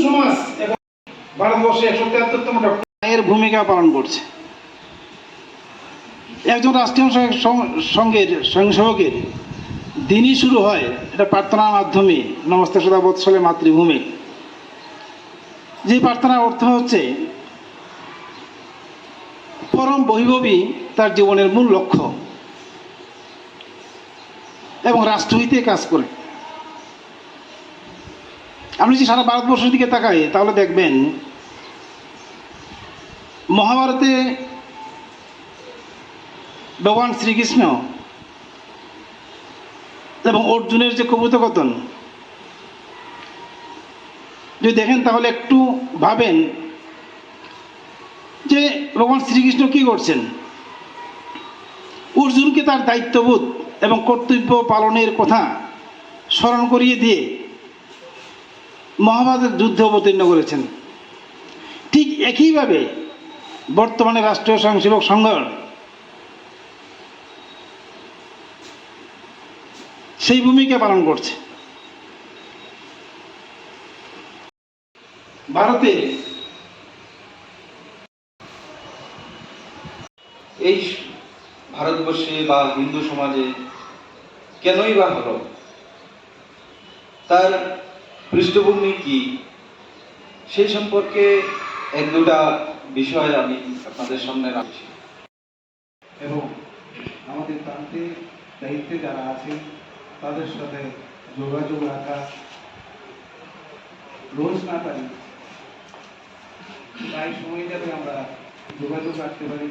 সমাজ এবং ভারতবর্ষে 173তম এর ভূমিকা পালন করছে। একজন রাষ্ট্রীয় সংঘের স্বয়ংসেবকের দিনই শুরু হয় এটা প্রার্থনার মাধ্যমে, নমস্তে সদা বৎসলে মাতৃভূমি। যে প্রার্থনার অর্থ হচ্ছে পরম বৈভবী তার জীবনের মূল লক্ষ্য এবং রাষ্ট্রহিতে কাজ করে। আপনি যদি সারা ভারতবর্ষের দিকে তাকাই তাহলে দেখবেন মহাভারতে ভগবান শ্রীকৃষ্ণ এবং অর্জুনের যে কথোপকথন যদি দেখেন তাহলে একটু ভাবেন যে ভগবান শ্রীকৃষ্ণ কি করছেন। অর্জুনকে তার দায়িত্ববোধ এবং কর্তব্য পালনের কথা স্মরণ করিয়ে দিয়ে মহাভারতের যুদ্ধে অবতীর্ণ করেছেন। ঠিক একইভাবে বর্তমানে রাষ্ট্রীয় স্বয়ংসেবক সংঘ সেই ভূমিকা পালন করছে। ভারতে এই ভারতবর্ষে বা হিন্দু সমাজে কেনই বা হলো, তার পৃষ্ঠভূমি কি, সেই সম্পর্কে এক দুটা বিষয় আমি আপনাদের সামনে রাখছি। এবং আমাদের প্রান্তের দায়িত্বে যারা আছে তাদের সাথে যোগাযোগ রাখা, রোজ না পারি প্রায় সময় যাতে আমরা যোগাযোগ রাখতে পারি